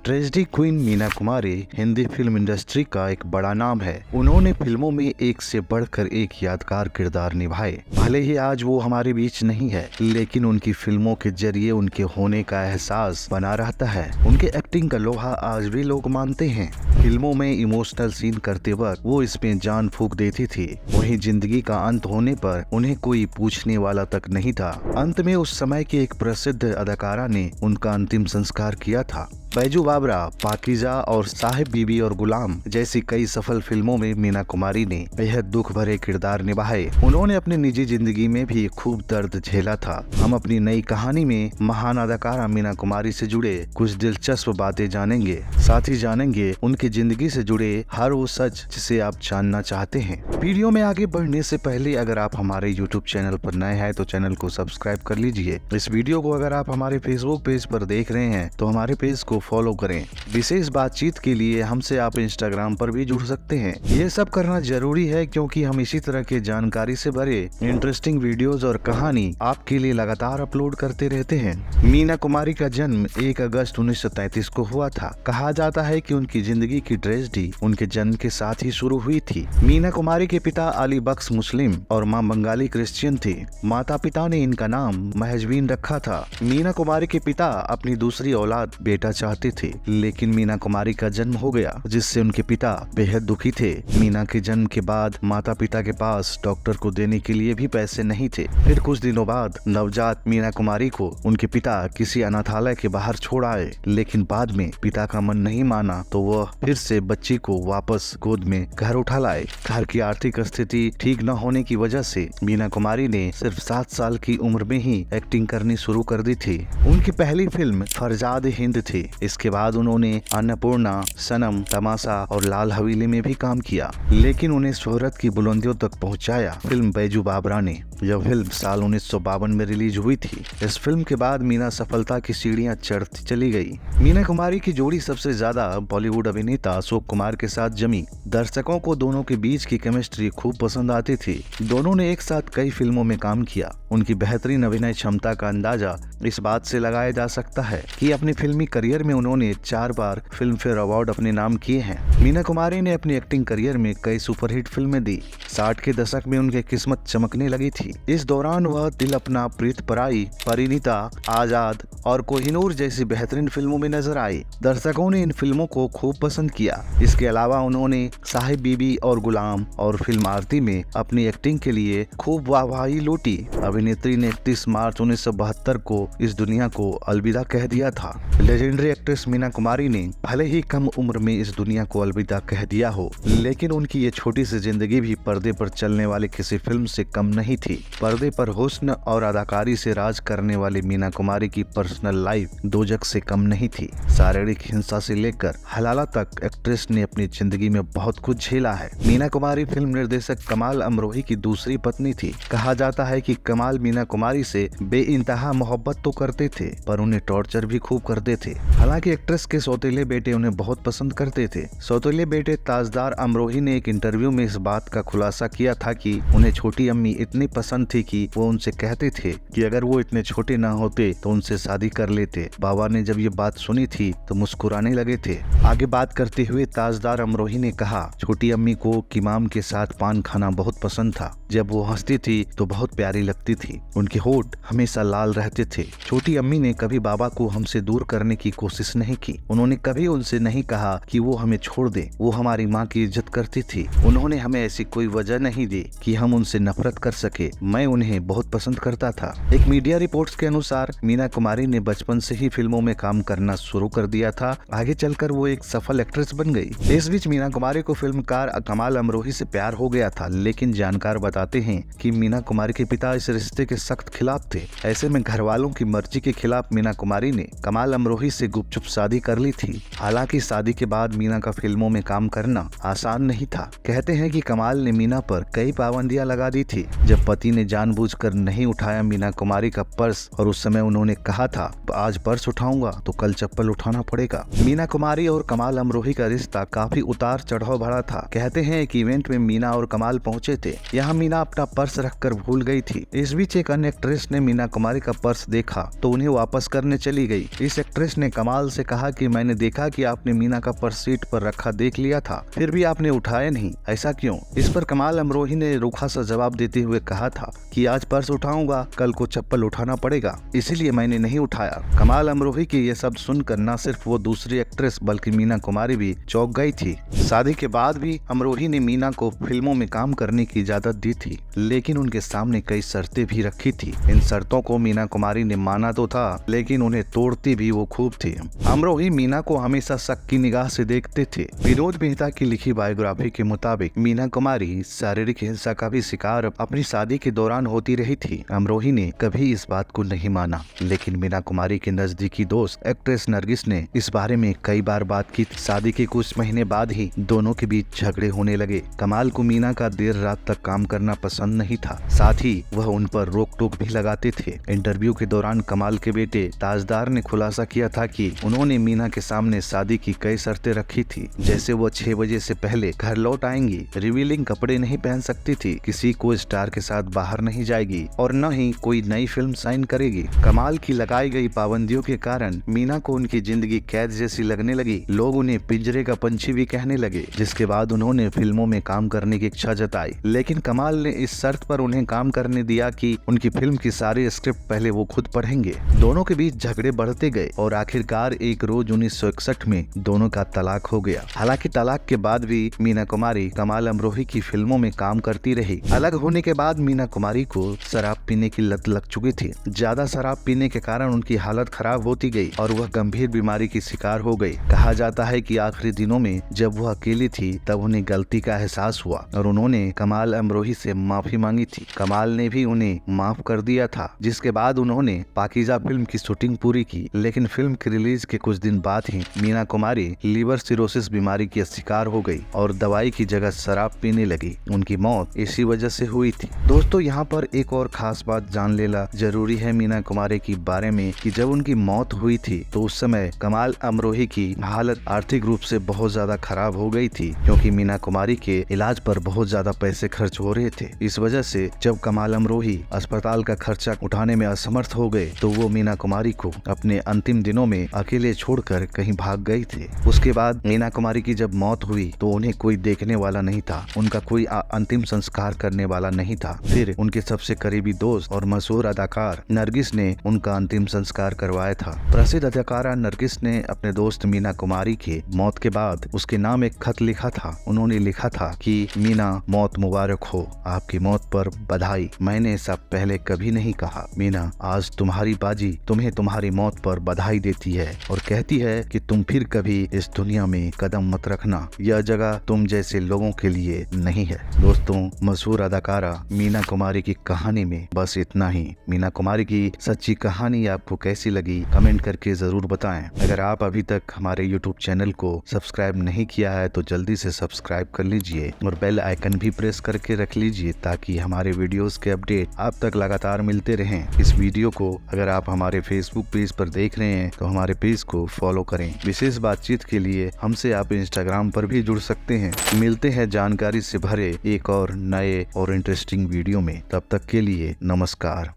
Tragedy queen Meena Kumari Hindi film industry का एक बड़ा नाम है। उन्होंने फिल्मों में एक से बढ़कर एक यादगार किरदार निभाए। भले ही आज वो हमारे बीच नहीं है, लेकिन उनकी फिल्मों के जरिए उनके होने का एहसास बना रहता है। उनके एक्टिंग का लोहा आज भी लोग मानते हैं। फिल्मों में इमोशनल सीन करते वक्त वो इसमें जान फूंक देती थी। वहीं जिंदगी का अंत होने पर उन्हें कोई पूछने वाला तक नहीं था। अंत में उस समय की एक प्रसिद्ध अदाकारा ने उनका अंतिम संस्कार किया था। बैजू बावरा, पाकीजा और साहिब बीबी और गुलाम जैसी कई सफल फिल्मों में मीना कुमारी ने बेहद दुख भरे किरदार निभाए। उन्होंने अपनी निजी जिंदगी में भी खूब दर्द झेला था। हम अपनी नई कहानी में महान अदाकारा मीना कुमारी से जुड़े कुछ दिलचस्प बातें जानेंगे। साथ ही जानेंगे उनकी जिंदगी से जुड़े हर वो सच जिसे आप जानना चाहते हैं। वीडियो में आगे बढ़ने से पहले अगर आप हमारे YouTube चैनल पर नए हैं तो चैनल को सब्सक्राइब कर लीजिए। इस वीडियो को अगर आप हमारे Facebook पेज पर देख रहे हैं तो हमारे पेज को फॉलो करें। विशेष बातचीत के लिए हमसे आप इंस्टाग्राम पर भी जुड़ सकते हैं। ये सब करना जरूरी है क्योंकि हम इसी तरह के जानकारी से भरे इंटरेस्टिंग वीडियोस और कहानी आपके लिए लगातार अपलोड करते रहते हैं। मीना कुमारी का जन्म 1 अगस्त 1933 को हुआ था। कहा जाता है कि उनकी जिंदगी की ट्रेजेडी उनके जन्म के साथ ही शुरू हुई थी। मीना कुमारी के पिता अली बख्श मुस्लिम और मां बंगाली क्रिश्चियन थी। माता पिता ने इनका नाम महजबीन रखा था। मीना कुमारी के पिता अपनी दूसरी औलाद बेटा चाहते थे, लेकिन मीना कुमारी का जन्म हो गया जिससे उनके पिता बेहद दुखी थे। मीना के जन्म के बाद माता पिता के पास डॉक्टर को देने के लिए भी पैसे नहीं थे। फिर कुछ दिनों बाद नवजात मीना कुमारी को उनके पिता किसी अनाथालय के बाहर छोड़ आए, लेकिन बाद में पिता का मन नहीं माना तो वह फिर से बच्ची को वापस गोद में घर उठा लाए। घर की आर्थिक स्थिति ठीक न होने की वजह से मीना कुमारी ने सिर्फ 7 साल की उम्र में ही एक्टिंग करनी शुरू कर दी थी। उनकी पहली फिल्म फरजाद हिंद थी। इसके बाद उन्होंने अन्नपूर्णा, सनम, तमाशा और लाल हवेली में भी काम किया, लेकिन उन्हें शोहरत की बुलंदियों तक पहुंचाया फिल्म बैजू बावरा ने। यह फिल्म साल 1952 में रिलीज हुई थी। इस फिल्म के बाद मीना सफलता की सीढ़ियां चढ़ती चली गई। मीना कुमारी की जोड़ी सबसे ज्यादा बॉलीवुड अभिनेता अशोक कुमार के साथ जमी। दर्शकों को दोनों के बीच की केमिस्ट्री खूब पसंद आती थी। दोनों ने एक साथ कई फिल्मों में काम किया। उनकी बेहतरीन अभिनय क्षमता का अंदाजा इस बात से लगाया जा सकता है कि अपने फिल्मी करियर में उन्होंने 4 बार फिल्म फेयर अवार्ड अपने नाम किए हैं। मीना कुमारी ने अपनी एक्टिंग करियर में कई सुपरहिट फिल्में दी। 60 के दशक में उनकी किस्मत चमकने लगी थी। इस दौरान वह दिल अपना, प्रीत पराई, परिणीता, आजाद और कोहिनूर जैसी बेहतरीन फिल्मों में नजर आई। दर्शकों ने इन फिल्मों को खूब पसंद किया। इसके अलावा उन्होंने साहिब बीबी और गुलाम और फिल्म आरती में अपनी एक्टिंग के लिए खूब वाहवाही लूटी। अभिनेत्री ने 31 मार्च 1972 को इस दुनिया को अलविदा कह दिया था। लेजेंडरी एक्ट्रेस मीना कुमारी ने भले ही कम उम्र में इस दुनिया को अलविदा कह दिया हो, लेकिन उनकी ये छोटी सी जिंदगी भी पर्दे पर चलने वाली किसी फिल्म से कम नहीं थी। पर्दे पर हुस्न और अदाकारी से राज करने वाली मीना कुमारी की पर्सनल लाइफ दोजख से कम नहीं थी। शारीरिक हिंसा से लेकर हलाला तक एक्ट्रेस ने अपनी जिंदगी में बहुत कुछ झेला है। मीना कुमारी फिल्म निर्देशक कमाल अमरोही की दूसरी पत्नी थी। कहा जाता है कि कमाल मीना कुमारी से बेइंतहा मोहब्बत तो करते थे, पर उन्हें टॉर्चर भी खूब करते थे। हालांकि एक्ट्रेस के सौतेले बेटे उन्हें बहुत पसंद करते थे। सौतेले बेटे ताजदार अमरोही ने एक इंटरव्यू में इस बात का खुलासा किया था कि उन्हें छोटी अम्मी इतनी पसंद थी कि वो उनसे कहते थे कि अगर वो इतने छोटे ना होते तो उनसे शादी कर लेते। बाबा ने जब ये बात सुनी थी तो मुस्कुराने लगे थे। आगे बात करते हुए ताजदार अमरोही ने कहा, छोटी अम्मी को किमाम के साथ पान खाना बहुत पसंद था। जब वो हंसती थी तो बहुत प्यारी लगती थी। उनके होठ हमेशा लाल रहते थे। छोटी अम्मी ने कभी बाबा को हमसे दूर करने की कोशिश नहीं की। उन्होंने कभी उनसे नहीं कहा कि वो हमें छोड़ दे। वो हमारी माँ की इज्जत करती थी। उन्होंने हमें ऐसी कोई वजह नहीं दी कि हम उनसे नफरत कर सके। मैं उन्हें बहुत पसंद करता था। एक मीडिया रिपोर्ट्स के अनुसार मीना कुमारी ने बचपन से ही फिल्मों में काम करना शुरू कर दिया था। आगे चलकर वो एक सफल एक्ट्रेस बन गई। इस बीच मीना कुमारी को फिल्मकार कमाल अमरोही से प्यार हो गया था, लेकिन जानकार बताते हैं कि मीना कुमारी के पिता इस रिश्ते के सख्त खिलाफ थे। ऐसे में घर वालों की मर्जी के खिलाफ मीना कुमारी ने कमाल अमरोही से गुपचुप शादी कर ली थी। हालांकि शादी के बाद मीना का फिल्मों में काम करना आसान नहीं था। कहते हैं कि कमाल ने मीना पर कई पाबंदियां लगा दी थी। जब पति पति ने जानबूझकर नहीं उठाया मीना कुमारी का पर्स और उस समय उन्होंने कहा था आज पर्स उठाऊंगा तो कल चप्पल उठाना पड़ेगा। मीना कुमारी और कमाल अमरोही का रिश्ता काफी उतार चढ़ाव भरा था। कहते हैं एक इवेंट में मीना और कमाल पहुंचे थे। यहाँ मीना अपना पर्स रखकर भूल गई थी। इस बीच एक अन्य एक्ट्रेस ने मीना कुमारी का पर्स देखा तो उन्हें वापस करने चली गई। इस एक्ट्रेस ने कमाल से कहा कि मैंने देखा कि आपने मीना का पर्स सीट पर रखा देख लिया था, फिर भी आपने उठाया नहीं, ऐसा क्यों? इस पर कमाल अमरोही ने रूखा सा जवाब देते हुए कहा था कि आज पर्स उठाऊंगा कल को चप्पल उठाना पड़ेगा, इसीलिए मैंने नहीं उठाया। कमाल अमरोही के ये सब सुनकर न सिर्फ वो दूसरी एक्ट्रेस बल्कि मीना कुमारी भी चौंक गई थी। शादी के बाद भी अमरोही ने मीना को फिल्मों में काम करने की इजाजत दी थी, लेकिन उनके सामने कई शर्तें भी रखी थी। इन शर्तों को मीना कुमारी ने माना तो था, लेकिन उन्हें तोड़ती भी वो खूब थी। अमरोही मीना को हमेशा शक की निगाह से देखते थे। विनोद मेहता की लिखी बायोग्राफी के मुताबिक मीना कुमारी शारीरिक हिंसा का भी शिकार अपनी शादी के दौरान होती रही थी। अमरोही ने कभी इस बात को नहीं माना, लेकिन मीना कुमारी के नजदीकी दोस्त एक्ट्रेस नरगिस ने इस बारे में कई बार बात की। शादी के कुछ महीने बाद ही दोनों के बीच झगड़े होने लगे। कमाल को मीना का देर रात तक काम करना पसंद नहीं था, साथ ही वह उन पर रोक टोक भी लगाते थे। इंटरव्यू के दौरान कमाल के बेटे ताजदार ने खुलासा किया था कि उन्होंने मीना के सामने शादी की कई शर्तें रखी थी, जैसे वो 6 बजे से पहले घर लौट आएंगी, रिवीलिंग कपड़े नहीं पहन सकती थी, किसी को स्टार के साथ बाहर नहीं जाएगी और न ही कोई नई फिल्म साइन करेगी। कमाल की लगाई गई पाबंदियों के कारण मीना को उनकी जिंदगी कैद जैसी लगने लगी। लोग उन्हें पिंजरे का पंछी भी कहने लगे, जिसके बाद उन्होंने फिल्मों में काम करने की इच्छा जताई। लेकिन कमाल ने इस शर्त पर उन्हें काम करने दिया कि उनकी फिल्म की सारी स्क्रिप्ट पहले वो खुद पढ़ेंगे। दोनों के बीच झगड़े बढ़ते गए और आखिरकार एक रोज 1961 में दोनों का तलाक हो गया। हालांकि तलाक के बाद भी मीना कुमारी कमाल अमरोही की फिल्मों में काम करती रही। अलग होने के बाद मीना कुमारी को शराब पीने की लत लग चुकी थी। ज्यादा शराब पीने के कारण उनकी हालत खराब होती गई और वह गंभीर बीमारी की शिकार हो गई। कहा जाता है कि आखिरी दिनों में जब वह अकेली थी तब उन्हें गलती का एहसास हुआ और उन्होंने कमाल अमरोही से माफी मांगी थी। कमाल ने भी उन्हें माफ कर दिया था, जिसके बाद उन्होंने पाकीज़ा फिल्म की शूटिंग पूरी की। लेकिन फिल्म की रिलीज के कुछ दिन बाद ही मीना कुमारी लीवर सिरोसिस बीमारी की शिकार हो गई और दवाई की जगह शराब पीने लगी। उनकी मौत इसी वजह से हुई थी। दोस्तों, यहाँ पर एक और खास बात जान लेना जरूरी है मीना कुमारी के बारे में कि जब उनकी मौत हुई थी तो उस समय कमाल अमरोही की हालत आर्थिक रूप से बहुत ज्यादा खराब हो गई थी, क्योंकि मीना कुमारी के इलाज पर बहुत ज्यादा पैसे खर्च हो रहे थे। इस वजह से जब कमाल अमरोही अस्पताल का खर्चा उठाने में असमर्थ हो गए तो वो मीना कुमारी को अपने अंतिम दिनों में अकेले छोड़कर कहीं भाग गए थे। उसके बाद मीना कुमारी की जब मौत हुई तो उन्हें कोई देखने वाला नहीं था, उनका कोई अंतिम संस्कार करने वाला नहीं था। फिर उनके सबसे करीबी दोस्त और मशहूर अदाकार नरगिस ने उनका अंतिम संस्कार करवाया था। प्रसिद्ध अदाकारा नरगिस ने अपने दोस्त मीना कुमारी के मौत के बाद उसके नाम एक खत लिखा था। उन्होंने लिखा था कि मीना, मौत मुबारक हो, आपकी मौत पर बधाई। मैंने ऐसा पहले कभी नहीं कहा। मीना, आज तुम्हारी बाजी तुम्हें तुम्हारी मौत पर बधाई देती है और कहती है कि तुम फिर कभी इस दुनिया में कदम मत रखना, यह जगह तुम जैसे लोगों के लिए नहीं है। दोस्तों, मशहूर अदाकारा मीना कुमारी की कहानी में बस इतना ही। मीना कुमारी की सच्ची कहानी आपको कैसी लगी कमेंट करके जरूर बताएं। अगर आप अभी तक हमारे YouTube चैनल को सब्सक्राइब नहीं किया है तो जल्दी से सब्सक्राइब कर लीजिए और बेल आइकन भी प्रेस करके रख लीजिए ताकि हमारे वीडियोस के अपडेट आप तक लगातार मिलते रहें। इस वीडियो को अगर आप हमारे फेसबुक पेज पर देख रहे हैं तो हमारे पेज को फॉलो करें। विशेष बातचीत के लिए हमसे आप इंस्टाग्राम पर भी जुड़ सकते हैं। मिलते हैं जानकारी से भरे एक और नए और इंटरेस्टिंग वीडियो में। तब तक के लिए नमस्कार।